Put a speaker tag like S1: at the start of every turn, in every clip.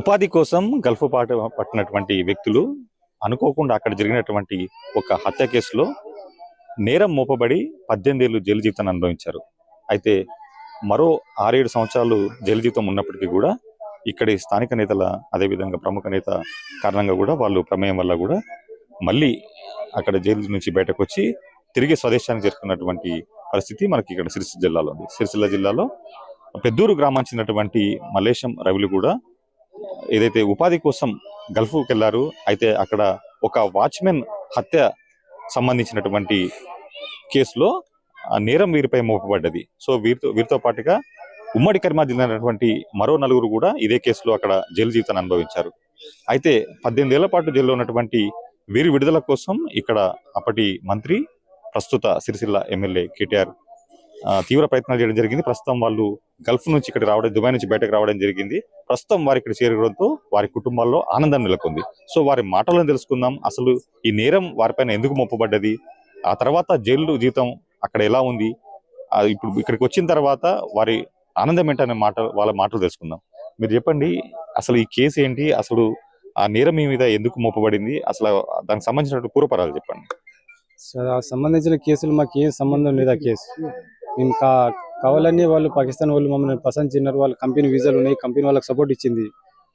S1: ఉపాధి కోసం గల్ఫ్ పట్టినటువంటి వ్యక్తులు అనుకోకుండా అక్కడ జరిగినటువంటి ఒక హత్య కేసులో నేరం మోపబడి 18 ఏళ్లు జైలు జీవితాన్ని అనుభవించారు. అయితే మరో 6-7 సంవత్సరాలు జైలు జీవితం ఉన్నప్పటికీ కూడా ఇక్కడి స్థానిక నేతల అదేవిధంగా ప్రముఖ నేత కారణంగా కూడా వాళ్ళు ప్రమేయం వల్ల కూడా మళ్ళీ అక్కడ జైలు నుంచి బయటకు వచ్చి తిరిగి స్వదేశానికి చేరుకున్నటువంటి పరిస్థితి మనకి ఇక్కడ సిరిసిల్ల జిల్లాలో ఉంది. సిరిసిల్ల జిల్లాలో పెద్దూరు గ్రామానికి చెందినటువంటి మల్లేశం రవిలు కూడా ఏదైతే ఉపాధి కోసం గల్ఫ్కి వెళ్ళారు, అయితే అక్కడ ఒక వాచ్మెన్ హత్య సంబంధించినటువంటి కేసులో నేరం వీరిపై మోపబడ్డది. సో వీరితో పాటుగా ఉమ్మడి కరీంనగర్ జిల్లాటువంటి మరో 4 కూడా ఇదే కేసులో అక్కడ జైలు జీవితాన్ని అనుభవించారు. అయితే 18 ఏళ్ల పాటు జైల్లో ఉన్నటువంటి వీరి విడుదల కోసం ఇక్కడ అప్పటి మంత్రి ప్రస్తుత సిరిసిల్ల ఎమ్మెల్యే కేటీఆర్ తీవ్ర ప్రయత్నాలు చేయడం జరిగింది. ప్రస్తుతం వాళ్ళు గల్ఫ్ నుంచి ఇక్కడ రావడం, దుబాయ్ నుంచి బయటకు రావడం జరిగింది. ప్రస్తుతం వారి ఇక్కడ చేరడంతో వారి కుటుంబాల్లో ఆనందం నెలకొంది. సో వారి మాటలను తెలుసుకుందాం. అసలు ఈ నేరం వారిపైన ఎందుకు మోపబడ్డది, ఆ తర్వాత జైలు జీవితం అక్కడ ఎలా ఉంది, ఇప్పుడు ఇక్కడికి వచ్చిన తర్వాత వారి ఆనందం ఏంటనే వాళ్ళ మాటలు తెలుసుకుందాం. మీరు చెప్పండి, అసలు ఈ కేసు ఏంటి, అసలు ఆ నేరం మీ మీద ఎందుకు మోపబడింది, అసలు దానికి సంబంధించిన పూర్వపరాలు చెప్పండి.
S2: సార్, ఆ సంబంధించిన కేసులు మాకు ఏం సంబంధం లేదు. ఆ కేసు మేము కావాలని వాళ్ళు పాకిస్తాన్ వాళ్ళు మమ్మల్ని పసంద్ చిన్నారు. వాళ్ళు కంపెనీ వీసాలు ఉన్నాయి, కంపెనీ వాళ్ళకి సపోర్ట్ ఇచ్చింది.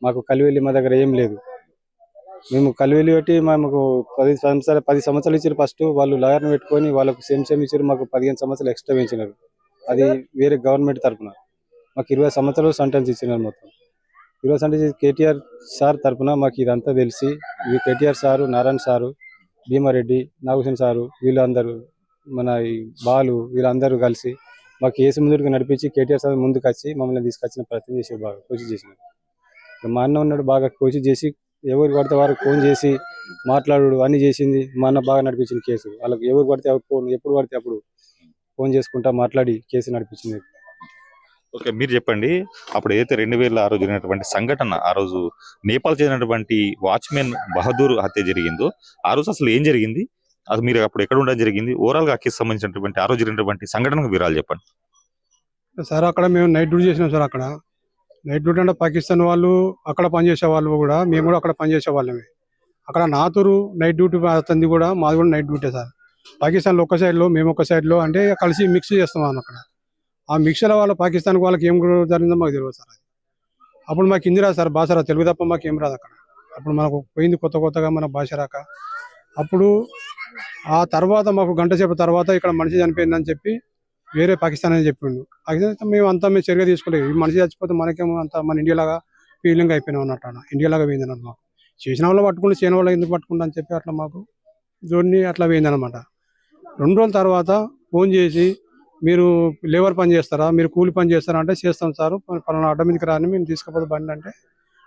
S2: మాకు కలివెళ్ళి మా దగ్గర ఏం లేదు. మేము కలివెళ్ళి పెట్టి మాకు 10 సంవత్సరాలు ఇచ్చారు. ఫస్ట్ వాళ్ళు లాయర్ని పెట్టుకొని వాళ్ళకు సేమ్ ఇచ్చారు. మాకు 15 సంవత్సరాలు ఎక్స్ట్రా పెంచినారు. అది వేరే గవర్నమెంట్ తరఫున మాకు 20 సంవత్సరాలు సెంటెన్స్ ఇచ్చినారు. మొత్తం 20 సెంటెన్స్ కేటీఆర్ సార్ తరఫున మాకు ఇదంతా తెలిసి KTR sir, Narayana sir, Bhima Reddy, Nagabhushan sir, వీళ్ళందరూ మన ఈ బాలు వీళ్ళందరూ కలిసి మాకు కేసు ముందుకు నడిపించి కేటీఆర్ సార్ ముందుకు వచ్చి మమ్మల్ని తీసుకొచ్చిన ప్రయత్నం చేసి బాగా కోచింగ్ చేసినారు. మా అన్న ఉన్నాడు, బాగా కోచింగ్ చేసి ఎవరు పడితే వారికి ఫోన్ చేసి మాట్లాడు అన్ని చేసింది. మా అన్న బాగా నడిపించింది కేసు. వాళ్ళకి ఎవరు పడితే ఫోన్ ఎప్పుడు పడితే అప్పుడు ఫోన్ చేసుకుంటా మాట్లాడి కేసు నడిపించింది.
S1: ఓకే, మీరు చెప్పండి, అప్పుడు ఏదైతే 2006 జరిగినటువంటి సంఘటన, ఆ రోజు నేపాల్ చెందినటువంటి వాచ్మెన్ బహదూర్ హత్య జరిగిందో ఆ రోజు అసలు ఏం జరిగింది, అది మీరు అప్పుడు ఎక్కడ ఉండడం జరిగింది, ఓవరాల్ గా ఆ కేసు సంబంధించినటువంటి ఆ రోజు జరిగినటువంటి సంఘటనకు వివరాలు చెప్పండి.
S3: సార్, అక్కడ మేము నైట్ డ్యూటీ చేసినాం సార్. అక్కడ నైట్ డ్యూటీ అంటే పాకిస్తాన్ వాళ్ళు అక్కడ పనిచేసే వాళ్ళు కూడా, మేము కూడా అక్కడ పనిచేసే వాళ్ళమే. అక్కడ నాతూరు నైట్ డ్యూటీ అతనిది కూడా, మాది కూడా నైట్ డ్యూటీ సార్. పాకిస్తాన్లో ఒక సైడ్లో మేము ఒక సైడ్లో అంటే కలిసి మిక్స్ చేస్తాం అక్కడ. ఆ మిక్సర్ వాళ్ళ పాకిస్తాన్ వాళ్ళకి ఏం జరిగిందో మాకు తెలియదు సార్. అప్పుడు మాకు హిందీ రాదు సార్, భాష రాదు, తెలుగు తప్ప మాకు ఏం రాదు అక్కడ. అప్పుడు మనకు పోయింది కొత్తగా మన భాష రాక. అప్పుడు ఆ తర్వాత మాకు గంట సేపు తర్వాత ఇక్కడ మనిషి చనిపోయిందని చెప్పి వేరే పాకిస్తాన్ అని చెప్పిండు. పాకిస్తాన్ మేము చర్యగా తీసుకోలేదు. ఈ మనిషి చచ్చిపోతే మనకేమో అంత మన ఇండియాలాగా ఫీలింగ్ అయిపోయినాం అన్నట్టు, ఇండియాలాగా పోయింది అన్నమాట. మాకు చేసిన వాళ్ళు పట్టుకుంటే చేయని వాళ్ళు ఎందుకు పట్టుకుంటా అని చెప్పి అట్లా మాకు జోడిని అట్లా పోయింది అనమాట. 2 రోజుల తర్వాత ఫోన్ చేసి, మీరు లేబర్ పని చేస్తారా, మీరు కూలి పని చేస్తారా అంటే చేస్తాం సార్, పలానా అడ్డ మీదకి రాని మేము తీసుకుపోతే బండి అంటే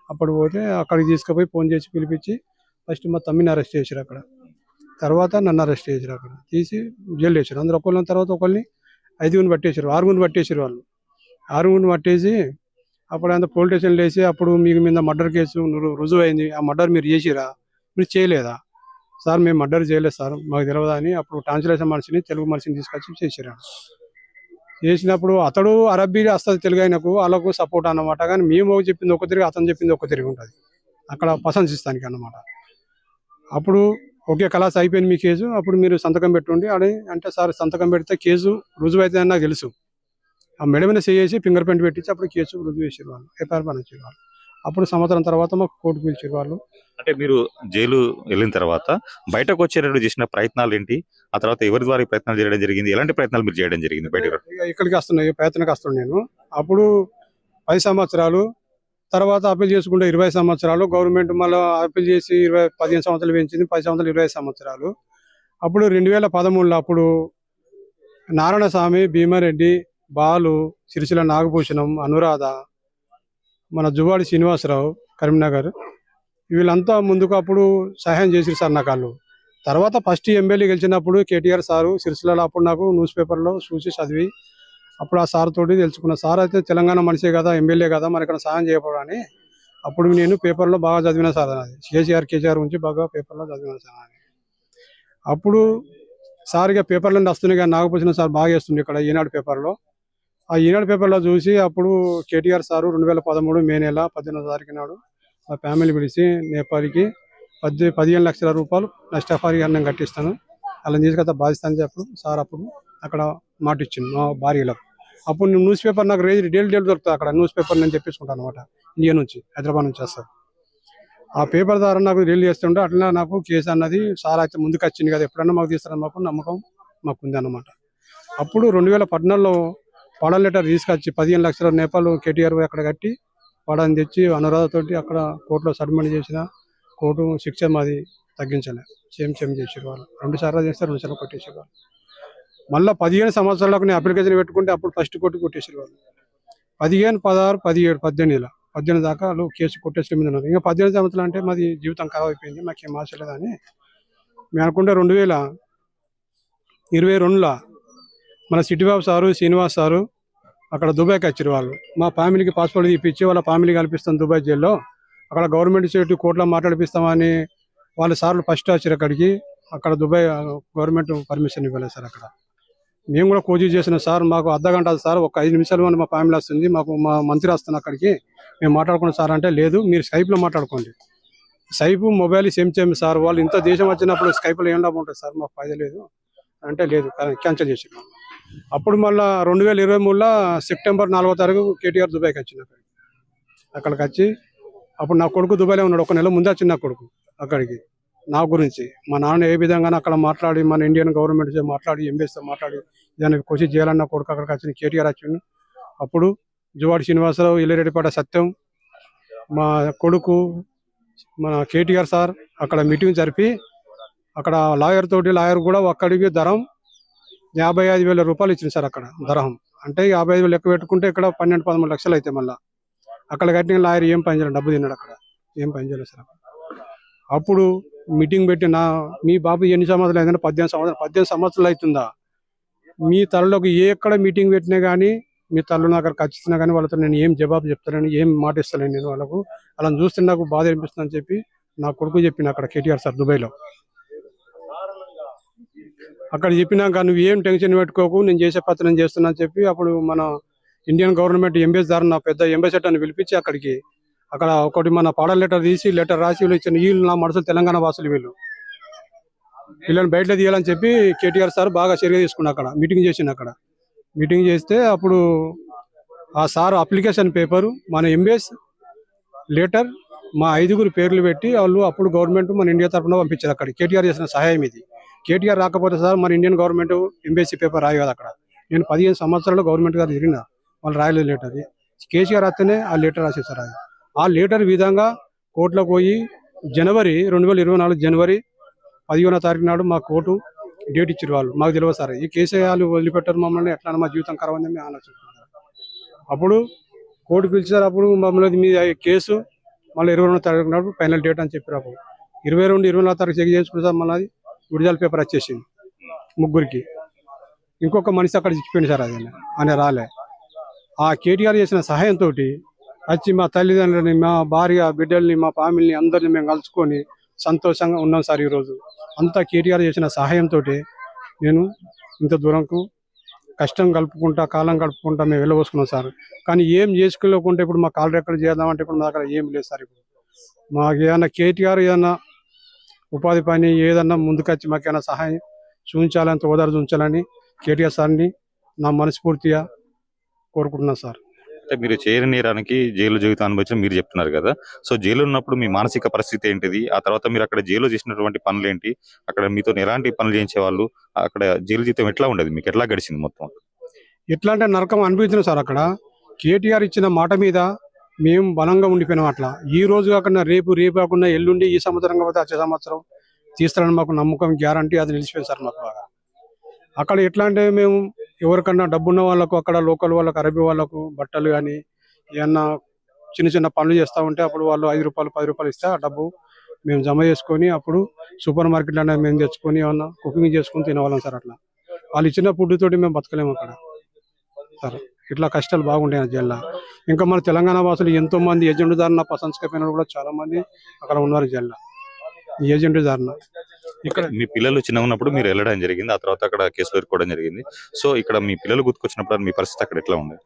S3: అప్పుడు పోతే అక్కడికి తీసుకుపోయి ఫోన్ చేసి పిలిపించి ఫస్ట్ మా తమ్మిని అరెస్ట్ చేశారు. అక్కడ తర్వాత నన్ను అరెస్ట్ చేశారు. అక్కడ తీసి జైలు వేసారు. అందరూ ఒకళ్ళని తర్వాత ఒకరిని 5గురిని పట్టేశారు, 6గురిని పట్టేశారు. వాళ్ళు 6గురిని పట్టేసి అప్పుడు అంత పోలీస్ స్టేషన్లో వేసి, అప్పుడు మీకు మీద మర్డర్ కేసు రుజువు అయింది, ఆ మర్డర్ మీరు చేసిరా, మీరు చేయలేదా సార్, మేము మర్డర్ చేయలేదు సార్, మాకు తెలియదా అని అప్పుడు ట్రాన్స్లేషన్ మనిషిని తెలుగు మనిషిని తీసుకొచ్చి చేశారు. చేసినప్పుడు అతడు అరబ్బీ వస్తుంది, తెలుగు ఆయనకు వాళ్ళకు సపోర్ట్ అన్నమాట. కానీ మేము చెప్పింది ఒక తిరిగి, అతను చెప్పింది ఒక తిరిగి ఉంటుంది అక్కడ ప్రశంసిస్తానికి అన్నమాట. అప్పుడు ఓకే కలాస్ అయిపోయింది మీ కేసు, అప్పుడు మీరు సంతకం పెట్టుండి అని అంటే, సార్ సంతకం పెడితే కేసు రుజువు అయితే అని నాకు తెలుసు. ఆ మెడ మీద చేసి ఫింగర్ ప్రింట్ పెట్టించి అప్పుడు కేసు రుజువు చేసారు వాళ్ళు, ఎఫ్ఐఆర్ పనిచేసారు వాళ్ళు. అప్పుడు సంవత్సరం తర్వాత మాకు కోర్టు పిలిచారు వాళ్ళు.
S1: అంటే మీరు జైలు వెళ్ళిన తర్వాత బయటకు వచ్చేటప్పుడు చేసిన ప్రయత్నాలు ఏంటి, ఆ తర్వాత ఎవరి ద్వారా ప్రయత్నాలు చేయడం జరిగింది, ఎలాంటి ప్రయత్నాలు మీరు చేయడం జరిగింది? బయటకు
S3: ఇక్కడికి వస్తున్నాయి, ప్రయత్నానికి వస్తున్నాను నేను. అప్పుడు 10 సంవత్సరాలు తర్వాత అప్పీల్ చేసుకుంటే 20 సంవత్సరాలు, గవర్నమెంట్ మళ్ళీ అప్పీల్ చేసి 15 సంవత్సరాలు పెంచింది, 10 సంవత్సరాలు 20 సంవత్సరాలు. అప్పుడు 2013లో అప్పుడు నారాయణ స్వామి, భీమారెడ్డి, బాలు, సిరిసిల్ల నాగభూషణం, అనురాధ, మన జువాడి శ్రీనివాసరావు, కరీంనగర్, వీళ్ళంతా ముందుకు అప్పుడు సహాయం చేసిరు సార్. నాకు వాళ్ళు తర్వాత ఫస్ట్ ఎమ్మెల్యే గెలిచినప్పుడు కేటీఆర్ సారు సిరిసిల్లలో అప్పుడు నాకు న్యూస్ పేపర్లో చూసి చదివి అప్పుడు ఆ సార్ తోటి తెలుసుకున్న. సార్ అయితే తెలంగాణ మనిషే కదా, ఎమ్మెల్యే కదా, మరి ఇక్కడ సాయం చేయకపోవడని అప్పుడు నేను పేపర్లో బాగా చదివిన సార్. అది కేసీఆర్ గురించి బాగా పేపర్లో చదివిన సార్ అని. అప్పుడు సార్ ఇక పేపర్లో వస్తున్నాయి కానీ నాగభూషణ సార్ బాగా వేస్తుంది ఇక్కడ ఈనాడు పేపర్లో. ఆ ఈనాడు పేపర్లో చూసి అప్పుడు కేటీఆర్ సారు 2013 మే నెల 18వ తారీఖు నాడు మా ఫ్యామిలీ పిలిచి నేపాల్కి 15 లక్షల రూపాయలు నష్టపరిహారం కట్టిస్తాను, అలా తీసుకొస్తా బాధిస్తాను చెప్పు సార్. అప్పుడు అక్కడ మాట ఇచ్చింది మా భార్యలకు. అప్పుడు నేను న్యూస్ పేపర్ నాకు డైలీ దొరుకుతుంది అక్కడ న్యూస్ పేపర్ నేను తెప్పించుకుంటాను అనమాట. ఇండియా నుంచి, హైదరాబాద్ నుంచి వస్తారు. ఆ పేపర్ ద్వారా నాకు రిలీజ్ చేస్తుంటే అట్లా నాకు కేసు అన్నది సార్ అయితే ముందుకు వచ్చింది కదా, ఎప్పుడన్నా మాకు తీస్తారని మాకు నమ్మకం మాకు ఉంది అన్నమాట. అప్పుడు 2014లో పడన్ లెటర్ తీసుకొచ్చి 15 లక్షల నేపాలు కేటీఆర్ అక్కడ కట్టి పడని తెచ్చి అనురాధతోటి అక్కడ కోర్టులో సబ్మిట్ చేసిన కోర్టు శిక్ష మాది తగ్గించలే, సేమ్ చేసారు వాళ్ళు. 2 సార్లు చేస్తే 2 సార్లు కొట్టేసారు వాళ్ళు. మళ్ళీ 15 సంవత్సరాలకు నేను అప్లికేషన్ పెట్టుకుంటే అప్పుడు ఫస్ట్ కోర్టు కొట్టేసారు వాళ్ళు. 15, 16, 17, 18 దాకా వాళ్ళు కేసు కొట్టేసిన మీద ఉన్నారు. ఇంకా 18 సంవత్సరాలు అంటే మాది జీవితం ఖరాబ్ అయిపోయింది, మాకేం ఆశ లేదని మేము అనుకుంటే 2022లో మన సిటీబాబు సారు శ్రీనివాస్ సారు అక్కడ దుబాయ్కి వచ్చారు వాళ్ళు. మా ఫ్యామిలీకి పాస్పోర్ట్ తీపిచ్చి వాళ్ళ ఫ్యామిలీ కల్పిస్తాం దుబాయ్ జైల్లో, అక్కడ గవర్నమెంట్ సైట్ కోర్టులో మాట్లాడిపిస్తామని వాళ్ళ సార్లు ఫస్ట్ వచ్చారు అక్కడికి. అక్కడ దుబాయ్ గవర్నమెంట్ పర్మిషన్ ఇవ్వలేదు సార్. అక్కడ మేము కూడా కోచింగ్ చేసిన సార్, మాకు అర్ధగంట సార్, ఒక 5 నిమిషాలు మా ఫ్యామిలీ వస్తుంది, మాకు మా మంత్రి వస్తుంది అక్కడికి, మేము మాట్లాడుకున్నాం సార్ అంటే, లేదు మీరు స్కైప్లో మాట్లాడుకోండి, స్కైప్ మొబైల్ సేమ్ సార్, వాళ్ళు ఇంత దేశం వచ్చినప్పుడు స్కైప్లో ఏం లాభం ఉంటుంది సార్, మాకు ఫైదా లేదు అంటే, లేదు క్యాన్సిల్ చేసి. అప్పుడు మళ్ళీ 2023లో సెప్టెంబర్ 4వ తారీఖు కేటీఆర్ దుబాయ్కి వచ్చింది. అక్కడికి వచ్చి అప్పుడు నా కొడుకు దుబాయ్లో ఉన్నాడు, 1 నెల ముందే వచ్చింది నా కొడుకు అక్కడికి. నా గురించి మా నాన్న ఏ విధంగా అక్కడ మాట్లాడి మన ఇండియన్ గవర్నమెంట్ మాట్లాడి ఎంబీఎస్తో మాట్లాడి దాన్ని కోషిష్ చేయాలన్న కొడుకు అక్కడికి వచ్చింది కేటీఆర్ వచ్చిండు. అప్పుడు జువాడి శ్రీనివాసరావు, ఎల్లిరెడ్డిపేట సత్యం, మా కొడుకు, మన కేటీఆర్ సార్ అక్కడ మీటింగ్ జరిపి అక్కడ లాయర్ కూడా ఒక్కడికి ధరం 55,000 రూపాయలు ఇచ్చింది సార్. అక్కడ ధరం అంటే 55,000 లెక్క పెట్టుకుంటే ఇక్కడ 12-13 లక్షలు అయితే మళ్ళీ అక్కడ కట్టిన లాయర్ ఏం పని చేయలేదు, డబ్బు తిన్నాడు అక్కడ, ఏం పని చేయలేదు సార్. అప్పుడు మీటింగ్ పెట్టి మీ బాబు ఎన్ని సంవత్సరాలు అయిందంటే 18 సంవత్సరాలు అవుతుందా, మీ తల్లిలోకి ఎక్కడ మీటింగ్ పెట్టినా కానీ మీ తల్లు నాకు అక్కడికి వచ్చినా కానీ వాళ్ళతో నేను ఏం జవాబు చెప్తానని, ఏం మాట ఇస్తానని నేను వాళ్ళకు, అలా చూస్తే నాకు బాధ అనిపిస్తుంది అని చెప్పి నా కొడుకు చెప్పిన అక్కడ కేటీఆర్ సార్ దుబాయ్లో. అక్కడ చెప్పినాక నువ్వు ఏం టెన్షన్ పెట్టుకోకు, నేను చేసే పత్రం నేను చేస్తున్నా అని చెప్పి అప్పుడు మన ఇండియన్ గవర్నమెంట్ ఎంబీఎస్ ద్వారా నా పెద్ద ఎంబీఎస్ అని పిలిపించి అక్కడికి అక్కడ ఒకటి మన పాడల్ లెటర్ తీసి లెటర్ రాసి వీళ్ళు ఇచ్చిన, వీళ్ళు నా మనసులు తెలంగాణ వాసులు, వీళ్ళని బయటలో తీయాలని చెప్పి కేటీఆర్ సార్ బాగా చర్య తీసుకున్నా. అక్కడ మీటింగ్ చేసిండు. అక్కడ మీటింగ్ చేస్తే అప్పుడు ఆ సార్ అప్లికేషన్ పేపరు మన ఎంబీఎస్ లెటర్ మా 5గురు పేర్లు పెట్టి వాళ్ళు అప్పుడు గవర్నమెంట్ మన ఇండియా తరఫున పంపించారు. అక్కడ కేటీఆర్ చేసిన సహాయం ఇది. కేటీఆర్ రాకపోతే సార్ మన ఇండియన్ గవర్నమెంట్ ఎంబీఎస్సీ పేపర్ రాయి కదా. అక్కడ నేను 15 సంవత్సరాలు గవర్నమెంట్ గారు తిరిగిన, వాళ్ళు రాయలేదు లెటర్. కేసీఆర్ వస్తేనే ఆ లెటర్ రాసేసారు. అది ఆ లెటర్ విధంగా కోర్టులోకి పోయి జనవరి 2024 జనవరి 15వ తారీఖు నాడు మా కోర్టు డేట్ ఇచ్చారు వాళ్ళు. మాకు తెలియదు సార్, ఈ కేసీఆర్ వదిలిపెట్టారు మమ్మల్ని, ఎట్లా మా జీవితం ఖరాబ్ అని మేము ఆలోచిస్తున్నాం. అప్పుడు కోర్టు పిలిచారు. అప్పుడు మమ్మల్ని మీ కేసు మళ్ళీ 22వ తారీఖు నాడు ఫైనల్ డేట్ అని చెప్పారు. అప్పుడు 22, 24 తారీఖు చెక్ చేసుకుంటే సార్ మళ్ళీ విడుదల పేపర్ వచ్చేసింది ముగ్గురికి. ఇంకొక మనిషి అక్కడ చిక్కిపోయింది సార్, అది ఆయన రాలే. ఆ కేటీఆర్ చేసిన సహాయంతో వచ్చి మా తల్లిదండ్రులని, మా భార్య, బిడ్డల్ని, మా ఫ్యామిలీని అందరిని మేము కలుసుకొని సంతోషంగా ఉన్నాం సార్. ఈరోజు అంతా కేటీఆర్ చేసిన సహాయంతో నేను ఇంత దూరంకు కష్టం కలుపుకుంటా, కాలం గడుపుకుంటా మేము వెళ్ళబోసుకున్నాం సార్. కానీ ఏం చేసుకోలేకుంటే ఇప్పుడు మా కాలు రెక్కలు చేద్దామంటే ఇప్పుడు మా దగ్గర ఏం లేదు సార్. ఇప్పుడు మాకు ఏదైనా కేటీఆర్ ఏదైనా ఉపాధి పని ఏదన్నా ముందుకొచ్చి మాకేమైనా సహాయం చూపించాలని, ఓదారు చూపించాలని కేటీఆర్ సార్ని నా మనస్ఫూర్తిగా కోరుకుంటున్నాను సార్.
S1: అంటే మీరు చేయని నేరానికి జైలు జీవితం అనుభవించిన మీరు చెప్తున్నారు కదా, సో జైలు ఉన్నప్పుడు మీ మానసిక పరిస్థితి ఏంటిది, ఆ తర్వాత మీరు అక్కడ జైలు చేసినటువంటి పనులు ఏంటి, అక్కడ మీతో ఎలాంటి పనులు చేయించేవాళ్ళు, అక్కడ జైలు జీవితం ఎట్లా ఉండేది, మీకు ఎట్లా గడిచింది మొత్తం?
S3: ఎట్లా అంటే నరకం అనిపించిన సార్. అక్కడ కేటీఆర్ ఇచ్చిన మాట మీద మేము బలంగా ఉండిపోయినాం. అట్లా ఈ రోజు కాకుండా రేపు కాకుండా ఎల్లుండి, ఈ సంవత్సరం కాకపోతే వచ్చే సంవత్సరం తీస్తారని మాకు నమ్మకం, గ్యారంటీ అది నిలిచిపోయింది సార్ మాకు బాగా. అక్కడ ఎట్లా అంటే మేము ఎవరికన్నా డబ్బున్న వాళ్ళకు, అక్కడ లోకల్ వాళ్ళకు, అరబీ వాళ్ళకు బట్టలు కానీ ఏమన్నా చిన్న చిన్న పనులు చేస్తూ ఉంటే అప్పుడు వాళ్ళు 5 రూపాయలు 10 రూపాయలు ఇస్తే ఆ డబ్బు మేము జమ చేసుకొని అప్పుడు సూపర్ మార్కెట్లో అనేది మేము తెచ్చుకొని ఏమన్నా కుకింగ్ చేసుకొని తినవాళ్ళం సార్. అట్లా వాళ్ళు ఇచ్చిన ఫుడ్ తోటి మేము బతకలేము అక్కడ సార్. ఇట్లా కష్టాలు బాగుంటాయి ఆ జైల్లో. ఇంకా మన తెలంగాణ వాసులు ఎంతో మంది ఏజెంట్ దారిన పసంస్కపోయిన కూడా చాలా మంది అక్కడ ఉన్నారు జైల్లో, ఈ ఏజెంట్ దారిన. ఇక్కడ
S1: మీ పిల్లలు చిన్నగా ఉన్నప్పుడు మీరు వెళ్ళడం జరిగింది, ఆ తర్వాత అక్కడ కేసులు ఎదుర్కోవడం జరిగింది. సో ఇక్కడ మీ పిల్లలు గుర్తుకొచ్చినప్పుడు మీ పరిస్థితి అక్కడ ఎట్లా ఉంది?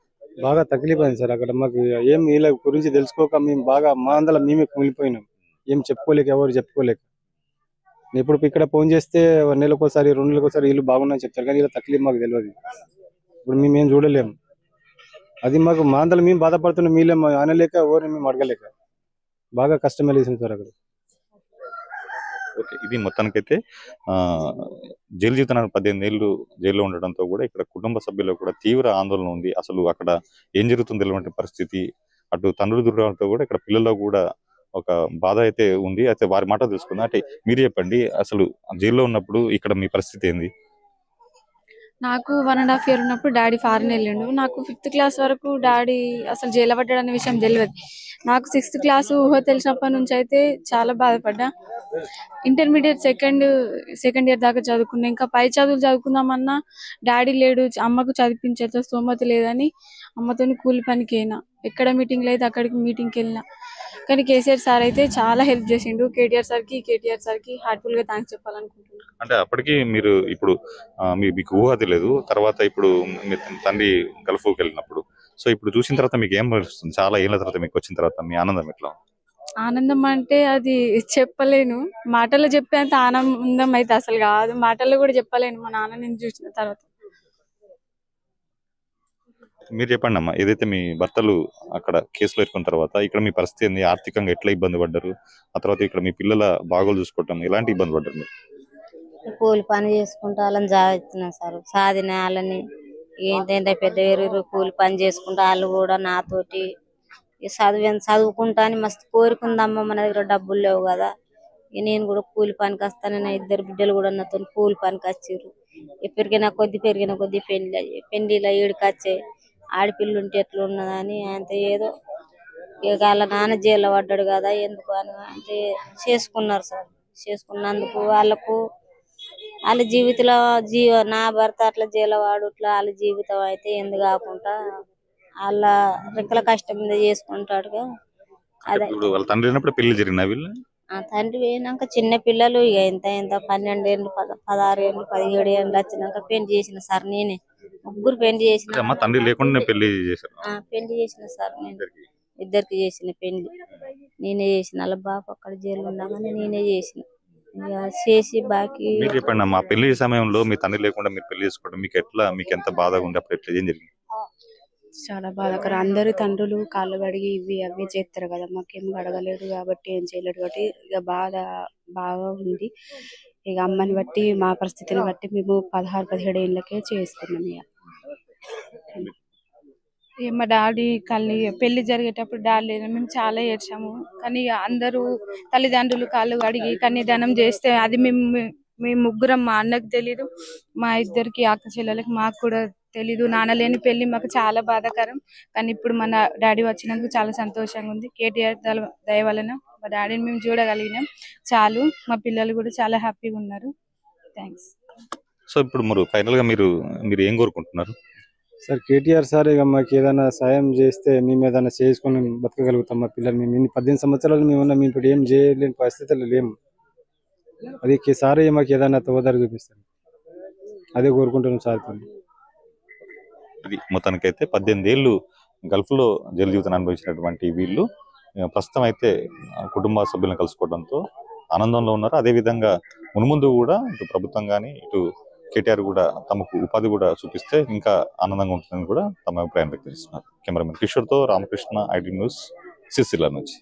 S2: బాగా తక్లీఫ్ అయింది సార్. అక్కడ మాకు ఏం వీళ్ళ గురించి తెలుసుకోక మేము బాగా మా అందరం మేమే కుమిలిపోయినాం. ఏం చెప్పుకోలేక, ఎవరు చెప్పుకోలేక. ఇప్పుడు ఇక్కడ ఫోన్ చేస్తే నెలకోసారి 2 నెలలకోసారి వీళ్ళు బాగున్నాయని చెప్తారు, కానీ ఇలా తక్లీఫ్ మాకు తెలియదు. ఇప్పుడు మేమేం చూడలేము. అది మాకు మా అందరం మేము బాధపడుతున్నాం, మీలే అనలేక ఎవరిని మేము అడగలేక బాగా కష్టం వెళ్ళేసింది సార్ అక్కడ.
S1: ఓకే, ఇది మొత్తానికైతే జైలు జీవితం 18 ఏళ్ళు జైల్లో ఉండడంతో కూడా ఇక్కడ కుటుంబ సభ్యులకు కూడా తీవ్ర ఆందోళన ఉంది. అసలు అక్కడ ఏం జరుగుతుందో తెలియని పరిస్థితి. అటు తండ్రుల దుర్గంతో కూడా ఇక్కడ పిల్లల్లో కూడా ఒక బాధ అయితే ఉంది. అయితే వారి మాట తెలుసుకుందాం. అంటే మీరు చెప్పండి, అసలు జైల్లో ఉన్నప్పుడు ఇక్కడ మీ పరిస్థితి ఏంది?
S4: నాకు 1.5 year ఉన్నప్పుడు డాడీ ఫారెన్ వెళ్ళిండు. నాకు 5th class వరకు డాడీ అసలు జైలు పడ్డాడు అనే విషయం తెలియదు. నాకు 6th class ఊహ తెలిసినప్పటి నుంచి అయితే చాలా బాధపడ్డా. ఇంటర్మీడియట్ సెకండ్ ఇయర్ దాకా చదువుకున్నా. ఇంకా పై చదువులు చదువుకుందామన్నా డాడీ లేడు, అమ్మకు చదివించేంత స్తోమత లేదని అమ్మతోని కూలి పనికి అయినా. ఎక్కడ మీటింగ్లు అయితే అక్కడికి మీటింగ్కి వెళ్ళినా. కానీ కేసీఆర్ సార్ అయితే చాలా హెల్ప్ చేసిండు. కేటీఆర్ సార్కి హార్ట్ఫుల్ గా థ్యాంక్స్ చెప్పాలనుకుంటున్నాను.
S1: అంటే అప్పటికి మీరు ఇప్పుడు మీకు ఊహ తెలియదు, తర్వాత ఇప్పుడు మీ తండ్రి గల్ఫ్కి వెళ్ళినప్పుడు, సో ఇప్పుడు చూసిన తర్వాత మీకు ఏం అనిపిస్తుంది? చాలా ఏళ్ళ తర్వాత మీకు వచ్చిన తర్వాత మీ ఆనందం ఎట్లా?
S4: ఆనందం అంటే అది చెప్పలేను, మాటల్లో చెప్పేంత ఆనందం అయితే అసలు కాదు. మాటల్లో కూడా చెప్పలేను మా నాన్న నేను చూసిన తర్వాత.
S1: మీరు చెప్పండి అమ్మా, ఏదైతే మీ భర్తలు అక్కడ కేసులో ఇరుకున్న తర్వాత ఇక్కడ మీ పరిస్థితి ఏంది? ఆర్థికంగా ఎట్లా ఇబ్బంది పడ్డారు? ఆ తర్వాత ఇక్కడ మీ పిల్లల బాగోలు చూసుకోవటం ఎలాంటి ఇబ్బంది పడ్డారు మీరు?
S5: కూలి పని చేసుకుంటూ వాళ్ళని చదువుతున్నాం సార్. సాధిన వాళ్ళని ఏంటంటే పెద్ద ఎరువురు కూలి పని చేసుకుంటూ వాళ్ళు కూడా నాతోటి చదువుకుంటా అని మస్తు కోరుకుందమ్మ, మన దగ్గర డబ్బులు లేవు కదా, నేను కూడా కూలి పనికి వస్తాను. నా 2 బిడ్డలు కూడా నాతో కూలి పనికి వచ్చారు. పెరిగిన కొద్ది పెళ్లిలో ఈడికి వచ్చే ఆడపిల్లు ఉంటే ఎట్లా ఉన్నదని అంటే ఏదో ఇక వాళ్ళ నాన్న జైల్లో పడ్డాడు కదా ఎందుకు అని అంటే చేసుకున్నారు సార్. చేసుకున్నందుకు వాళ్ళ జీవితంలో నా భర్త అట్లా జైల్లో వాడు ఇట్లా వాళ్ళ జీవితం అయితే ఎందుకు కాకుండా వాళ్ళ రెక్కల కష్టం మీద చేసుకుంటాడుగా. అదే
S1: వాళ్ళ తండ్రి అయినప్పుడు పెళ్లి జరిగిన వీళ్ళు
S5: ఆ తండ్రి పోయినాక చిన్న పిల్లలు ఇక ఎంత 12 ఏళ్ళు 16 ఏళ్ళు 17 ఏళ్ళు వచ్చినాక పెళ్లి చేసిన సార్. నేనే ముగ్గురు పెళ్లి చేసిన.
S1: తండ్రి లేకుండా పెళ్లి చేశారు?
S5: పెళ్లి చేసిన సార్. నేను ఇద్దరికి చేసిన పెళ్లి నేనే చేసిన. వాళ్ళ బాబు అక్కడ జైలు ఉండగానే నేనే చేసిన. ఇక చేసి బాకీ.
S1: మీరు చెప్పండి అమ్మా, పెళ్లి సమయంలో మీ తండ్రి లేకుండా మీరు పెళ్లి చేసుకోవడం మీకు ఎంత బాధగా ఉంది? అప్పుడు ఎట్లా ఏం జరిగింది?
S6: చాలా బాధాకరం. అందరు తండ్రులు కాళ్ళు కడిగి ఇవి అవి చేస్తారు కదా, మాకేం అడగలేడు కాబట్టి ఏం చేయలేడు కాబట్టి ఇక బాగా ఉంది. ఇక అమ్మని బట్టి మా పరిస్థితిని బట్టి మేము 16-17 ఏళ్ళకే చేసుకున్నాం.
S4: ఇక మా డాడీ పెళ్లి జరిగేటప్పుడు డాడీ లేదు, మేము చాలా ఏడ్చాము. కానీ అందరూ తల్లిదండ్రులు కాళ్ళు కడిగి కన్యాదానం చేస్తే అది మేము ముగ్గురం, మా అన్నకు తెలీదు, మా ఇద్దరికి అక్క చెల్లెలకి మాకు కూడా తెలీదు. నాన్న లేని పెళ్లి మాకు చాలా బాధాకరం. కానీ ఇప్పుడు మన డాడీ వచ్చినందుకు చాలా సంతోషంగా ఉంది. కేటీఆర్ దయ వలన మా డాడీని మేము చూడగలిగినాం చాలు. మా పిల్లలు కూడా చాలా హ్యాపీగా ఉన్నారు. థ్యాంక్స్.
S1: సో ఇప్పుడు మరి ఫైనల్ గా మీరు ఏం కోరుకుంటున్నారు?
S2: సార్ కేటీఆర్ సార్ ఇక మాకు ఏదైనా సాయం చేస్తే మేము ఏదైనా చేసుకొని బతకగలుగుతాం. మా పిల్లలు మేము 18 సంవత్సరాలు మేము ఇప్పుడు ఏం చేయలేని పరిస్థితులు లేము. అది సార్ మాకు ఏదైనా తోదారు చూపిస్తారు, అదే కోరుకుంటున్నాం సార్.
S1: ఇది మొత్తానికైతే 18 ఏళ్ళు గల్ఫ్ లో జైలు జీవితాన్ని అనుభవించినటువంటి వీళ్ళు ప్రస్తుతం అయితే కుటుంబ సభ్యులను కలుసుకోవడంతో ఆనందంలో ఉన్నారు. అదే విధంగా మున్ముందు కూడా ఇటు ప్రభుత్వం కానీ ఇటు కేటీఆర్ కూడా తమకు ఉపాధి కూడా చూపిస్తే ఇంకా ఆనందంగా ఉంటుందని కూడా తమ అభిప్రాయం వ్యక్తం చేస్తున్నారు. కెమెరామెన్ కిషోర్తో రామకృష్ణ, ఐడి న్యూస్, సిరిసిల్ల నుంచి.